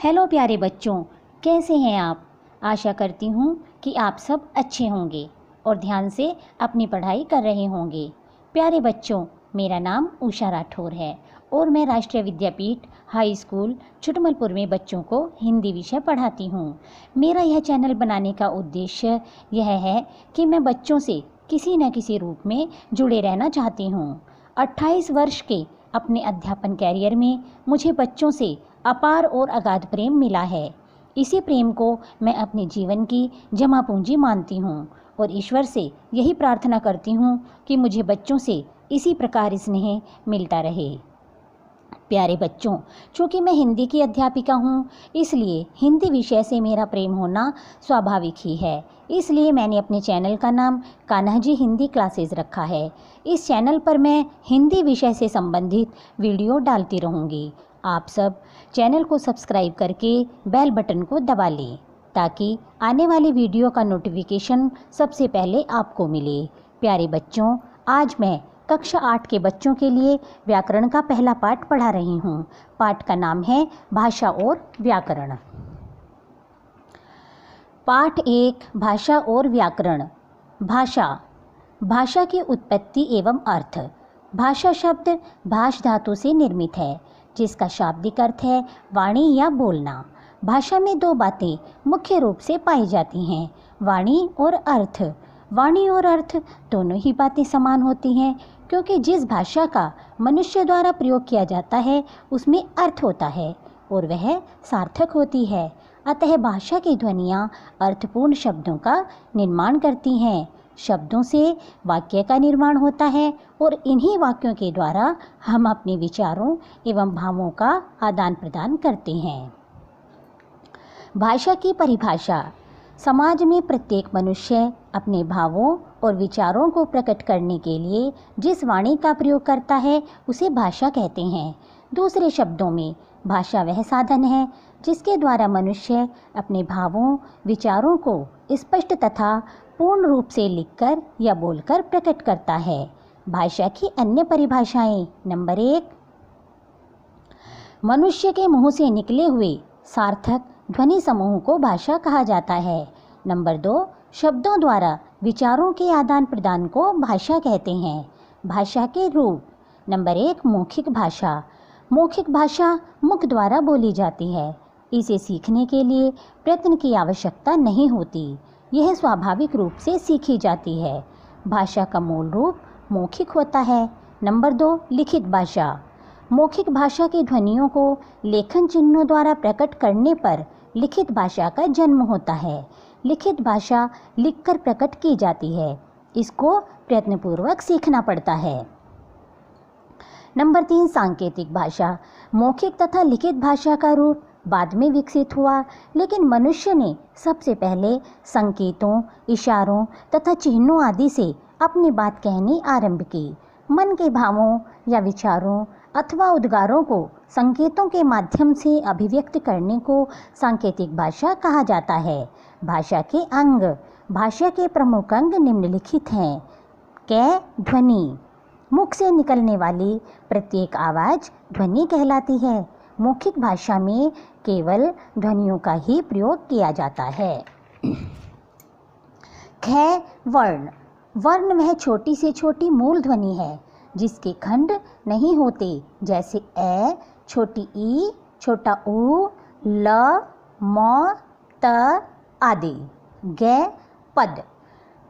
Hello प्यारे बच्चों, कैसे हैं आप। आशा करती हूँ कि आप सब अच्छे होंगे और ध्यान से अपनी पढ़ाई कर रहे होंगे। प्यारे बच्चों, मेरा नाम उषा राठौर है और मैं राष्ट्रीय विद्यापीठ हाई स्कूल छुटमलपुर में बच्चों को हिंदी विषय पढ़ाती हूँ। मेरा यह चैनल बनाने का उद्देश्य यह है कि मैं बच्चों से किसी न किसी रूप में जुड़े रहना चाहती हूँ। 28 वर्ष के अपने अध्यापन कैरियर में मुझे बच्चों से अपार और अगाध प्रेम मिला है। इसी प्रेम को मैं अपने जीवन की जमा पूंजी मानती हूँ और ईश्वर से यही प्रार्थना करती हूँ कि मुझे बच्चों से इसी प्रकार स्नेह मिलता रहे। प्यारे बच्चों, चूँकि मैं हिंदी की अध्यापिका हूँ, इसलिए हिंदी विषय से मेरा प्रेम होना स्वाभाविक ही है। इसलिए मैंने अपने चैनल का नाम कान्हा जी हिंदी क्लासेस रखा है। इस चैनल पर मैं हिंदी विषय से संबंधित वीडियो डालती रहूँगी। आप सब चैनल को सब्सक्राइब करके बेल बटन को दबा लें ताकि आने वाली वीडियो का नोटिफिकेशन सबसे पहले आपको मिले। प्यारे बच्चों, आज मैं कक्षा 8 के बच्चों के लिए व्याकरण का पहला पाठ पढ़ा रही हूँ। पाठ का नाम है भाषा और व्याकरण। पाठ 1, भाषा और व्याकरण। भाषा, भाषा की उत्पत्ति एवं अर्थ। भाषा शब्द भाष धातु से निर्मित है, जिसका शाब्दिक अर्थ है वाणी या बोलना। भाषा में दो बातें मुख्य रूप से पाई जाती हैं, वाणी और अर्थ। वाणी और अर्थ दोनों ही बातें समान होती हैं, क्योंकि जिस भाषा का मनुष्य द्वारा प्रयोग किया जाता है उसमें अर्थ होता है और वह सार्थक होती है। अतः भाषा की ध्वनियाँ अर्थपूर्ण शब्दों का निर्माण करती हैं। शब्दों से वाक्य का निर्माण होता है और इन्हीं वाक्यों के द्वारा हम अपने विचारों एवं भावों का आदान प्रदान करते हैं। भाषा की परिभाषा। समाज में प्रत्येक मनुष्य अपने भावों और विचारों को प्रकट करने के लिए जिस वाणी का प्रयोग करता है उसे भाषा कहते हैं। दूसरे शब्दों में भाषा वह साधन है जिसके द्वारा मनुष्य अपने भावों विचारों को स्पष्ट तथा पूर्ण रूप से लिखकर या बोलकर प्रकट करता है। भाषा की अन्य परिभाषाएं। नंबर 1, मनुष्य के मुंह से निकले हुए सार्थक ध्वनि समूह को भाषा कहा जाता है। नंबर 2, शब्दों द्वारा विचारों के आदान प्रदान को भाषा कहते हैं। भाषा के रूप। नंबर 1, मौखिक भाषा। मौखिक भाषा मुख द्वारा बोली जाती है। इसे सीखने के लिए प्रयत्न की आवश्यकता नहीं होती, यह स्वाभाविक रूप से सीखी जाती है। भाषा का मूल रूप मौखिक होता है। नंबर 2, लिखित भाषा। मौखिक भाषा की ध्वनियों को लेखन चिन्हों द्वारा प्रकट करने पर लिखित भाषा का जन्म होता है। लिखित भाषा लिखकर प्रकट की जाती है, इसको प्रयत्नपूर्वक सीखना पड़ता है। नंबर 3, सांकेतिक भाषा। मौखिक तथा लिखित भाषा का रूप बाद में विकसित हुआ, लेकिन मनुष्य ने सबसे पहले संकेतों, इशारों तथा चिन्हों आदि से अपनी बात कहनी आरंभ की। मन के भावों या विचारों अथवा उद्गारों को संकेतों के माध्यम से अभिव्यक्त करने को सांकेतिक भाषा कहा जाता है। भाषा के अंग। भाषा के प्रमुख अंग निम्नलिखित हैं। क, ध्वनि। मुख से निकलने वाली प्रत्येक आवाज़ ध्वनि कहलाती है। मौखिक भाषा में केवल ध्वनियों का ही प्रयोग किया जाता है। ख, वर्ण। वर्ण वह छोटी से छोटी मूल ध्वनि है जिसके खंड नहीं होते, जैसे ए, छोटी ई, छोटा ऊ, ल, म, त आदि। ग, पद।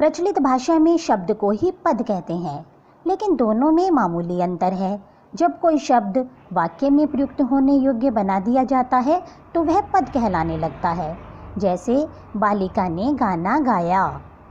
प्रचलित भाषा में शब्द को ही पद कहते हैं, लेकिन दोनों में मामूली अंतर है। जब कोई शब्द वाक्य में प्रयुक्त होने योग्य बना दिया जाता है तो वह पद कहलाने लगता है। जैसे बालिका ने गाना गाया।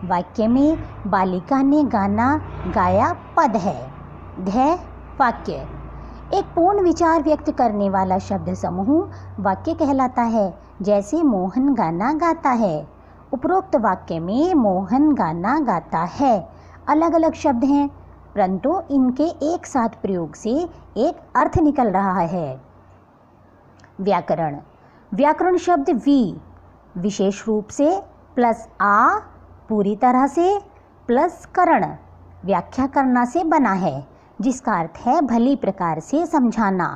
वाक्य में बालिका ने गाना गाया पद है। घ, वाक्य। एक पूर्ण विचार व्यक्त करने वाला शब्द समूह वाक्य कहलाता है। जैसे मोहन गाना गाता है। उपरोक्त वाक्य में मोहन गाना गाता है अलग अलग शब्द हैं, परंतु इनके एक साथ प्रयोग से एक अर्थ निकल रहा है। व्याकरण। व्याकरण शब्द विशेष रूप से प्लस आ, पूरी तरह से प्लस करण, व्याख्या करना से बना है, जिसका अर्थ है भली प्रकार से समझाना।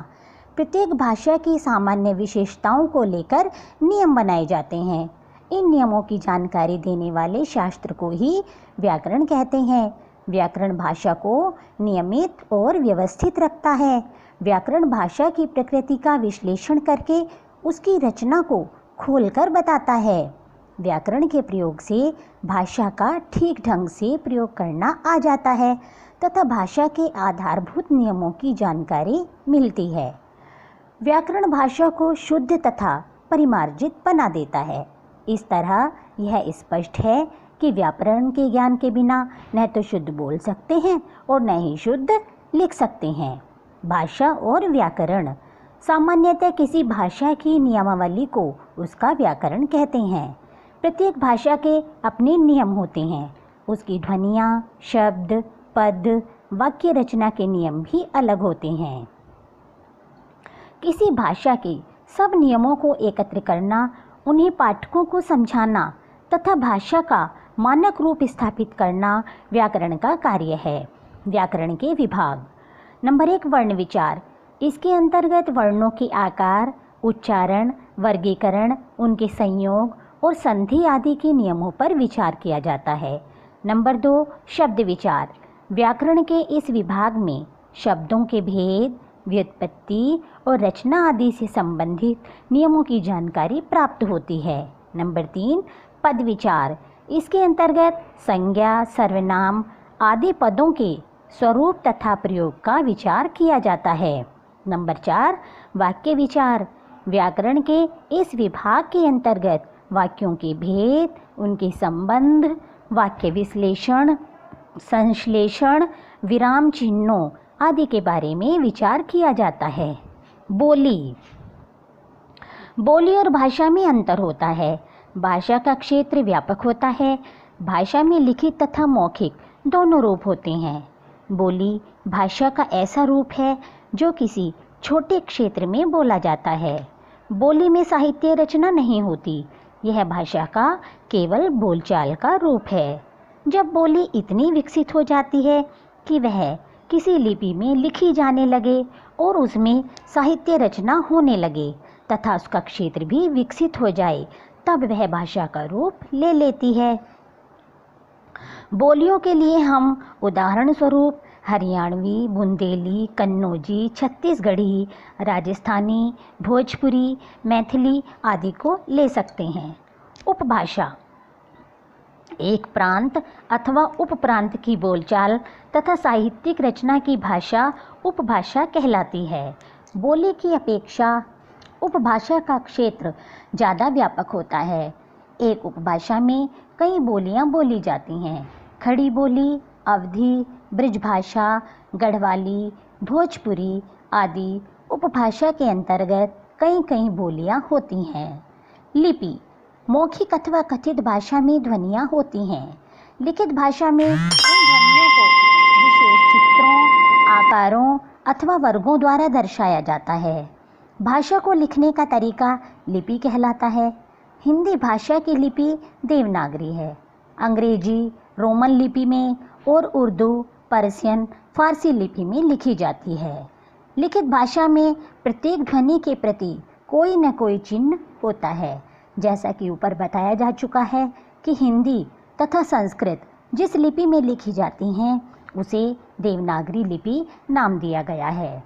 प्रत्येक भाषा की सामान्य विशेषताओं को लेकर नियम बनाए जाते हैं। इन नियमों की जानकारी देने वाले शास्त्र को ही व्याकरण कहते हैं। व्याकरण भाषा को नियमित और व्यवस्थित रखता है। व्याकरण भाषा की प्रकृति का विश्लेषण करके उसकी रचना को खोलकर बताता है। व्याकरण के प्रयोग से भाषा का ठीक ढंग से प्रयोग करना आ जाता है तथा भाषा के आधारभूत नियमों की जानकारी मिलती है। व्याकरण भाषा को शुद्ध तथा परिमार्जित बना देता है। इस तरह यह स्पष्ट है कि व्याकरण के ज्ञान के बिना न तो शुद्ध बोल सकते हैं और न ही शुद्ध लिख सकते हैं। भाषा और व्याकरण सामान्यतः किसी भाषा की नियमावली को उसका व्याकरण कहते हैं। प्रत्येक भाषा के अपने नियम होते हैं। उसकी ध्वनियाँ, शब्द, पद, वाक्य रचना के नियम भी अलग होते हैं। किसी भाषा के सब नियमों को एकत्र करना, उन्हें पाठकों को समझाना तथा भाषा का मानक रूप स्थापित करना व्याकरण का कार्य है। व्याकरण के विभाग। नंबर 1, वर्ण विचार। इसके अंतर्गत वर्णों के आकार, उच्चारण, वर्गीकरण, उनके संयोग और संधि आदि के नियमों पर विचार किया जाता है। नंबर 2, शब्द विचार। व्याकरण के इस विभाग में शब्दों के भेद, व्युत्पत्ति और रचना आदि से संबंधित नियमों की जानकारी प्राप्त होती है। नंबर 3, पद विचार। इसके अंतर्गत संज्ञा, सर्वनाम आदि पदों के स्वरूप तथा प्रयोग का विचार किया जाता है। नंबर 4, वाक्य विचार। व्याकरण के इस विभाग के अंतर्गत वाक्यों के भेद, उनके संबंध, वाक्य विश्लेषण, संश्लेषण, विराम चिन्हों आदि के बारे में विचार किया जाता है। बोली। बोली और भाषा में अंतर होता है। भाषा का क्षेत्र व्यापक होता है। भाषा में लिखित तथा मौखिक दोनों रूप होते हैं। बोली भाषा का ऐसा रूप है जो किसी छोटे क्षेत्र में बोला जाता है। बोली में साहित्य रचना नहीं होती। यह भाषा का केवल बोलचाल का रूप है। जब बोली इतनी विकसित हो जाती है कि वह किसी लिपि में लिखी जाने लगे और उसमें साहित्य रचना होने लगे तथा उसका क्षेत्र भी विकसित हो जाए, तब वह भाषा का रूप ले लेती है। बोलियों के लिए हम उदाहरण स्वरूप हरियाणवी, बुंदेली, कन्नौजी, छत्तीसगढ़ी, राजस्थानी, भोजपुरी, मैथिली आदि को ले सकते हैं। उपभाषा एक प्रांत अथवा उपप्रांत की बोलचाल तथा साहित्यिक रचना की भाषा उपभाषा कहलाती है। बोली की अपेक्षा उपभाषा का क्षेत्र ज़्यादा व्यापक होता है। एक उपभाषा में कई बोलियां बोली जाती हैं। खड़ी बोली, अवधी, ब्रजभाषा, गढ़वाली, भोजपुरी आदि उपभाषा के अंतर्गत कई बोलियां होती हैं। लिपि मौखिक अथवा कथित भाषा में ध्वनियाँ होती हैं। लिखित भाषा में इन ध्वनियों को विशेष चित्रों, आकारों अथवा वर्गों द्वारा दर्शाया जाता है। भाषा को लिखने का तरीका लिपि कहलाता है। हिंदी भाषा की लिपि देवनागरी है। अंग्रेजी रोमन लिपि में और उर्दू, पर्शियन, फारसी लिपि में लिखी जाती है। लिखित भाषा में प्रत्येक ध्वनि के प्रति कोई न कोई चिन्ह होता है। जैसा कि ऊपर बताया जा चुका है कि हिंदी तथा संस्कृत जिस लिपि में लिखी जाती हैं उसे देवनागरी लिपि नाम दिया गया है।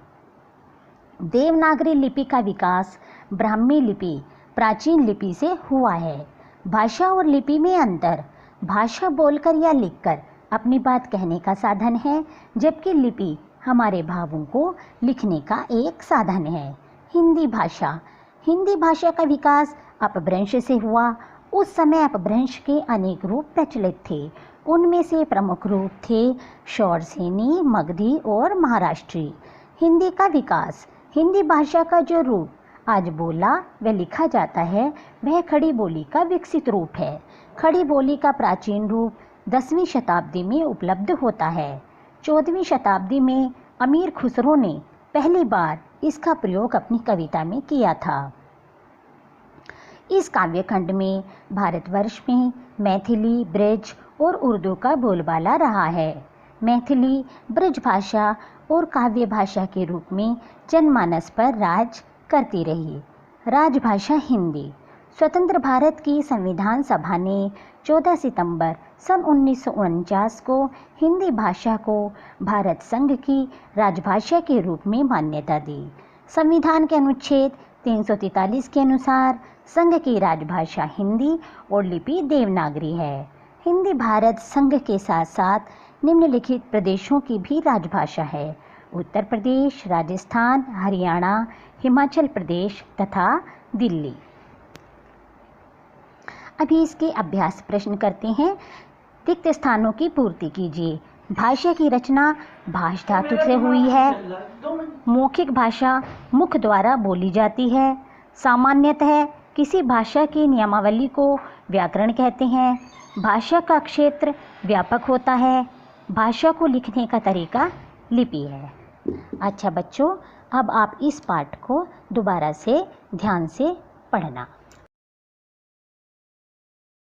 देवनागरी लिपि का विकास ब्राह्मी लिपि, प्राचीन लिपि से हुआ है। भाषा और लिपि में अंतर। भाषा बोलकर या लिखकर अपनी बात कहने का साधन है, जबकि लिपि हमारे भावों को लिखने का एक साधन है। हिंदी भाषा का विकास अपभ्रंश से हुआ। उस समय अपभ्रंश के अनेक रूप प्रचलित थे। उनमें से प्रमुख रूप थे शौरसेनी, मगधी और महाराष्ट्री। हिंदी का विकास। हिंदी भाषा का जो रूप आज बोला व लिखा जाता है वह खड़ी बोली का विकसित रूप है। खड़ी बोली का प्राचीन रूप 10वीं शताब्दी में उपलब्ध होता है। 14वीं शताब्दी में अमीर खुसरो ने पहली बार इसका प्रयोग अपनी कविता में किया था। इस काव्यखंड में भारतवर्ष में मैथिली, ब्रज और उर्दू का बोलबाला रहा है। मैथिली ब्रज भाषा और काव्य भाषा के रूप में जनमानस पर राज करती रही। राजभाषा हिंदी। स्वतंत्र भारत की संविधान सभा ने 14 सितंबर सन 1949 को हिंदी भाषा को भारत संघ की राजभाषा के रूप में मान्यता दी। संविधान के अनुच्छेद 343 के अनुसार संघ की राजभाषा हिंदी और लिपि देवनागरी है। हिंदी भारत संघ के साथ साथ निम्नलिखित प्रदेशों की भी राजभाषा है: उत्तर प्रदेश, राजस्थान, हरियाणा, हिमाचल प्रदेश तथा दिल्ली। अभी इसके अभ्यास प्रश्न करते हैं। रिक्त स्थानों की पूर्ति कीजिए। भाषा की रचना भाष धातु से हुई है। मौखिक भाषा मुख द्वारा बोली जाती है। सामान्यतः किसी भाषा की नियमावली को व्याकरण कहते हैं। भाषा का क्षेत्र व्यापक होता है। भाषा को लिखने का तरीका लिपि है। अच्छा बच्चों, अब आप इस पाठ को दोबारा से ध्यान से पढ़ना।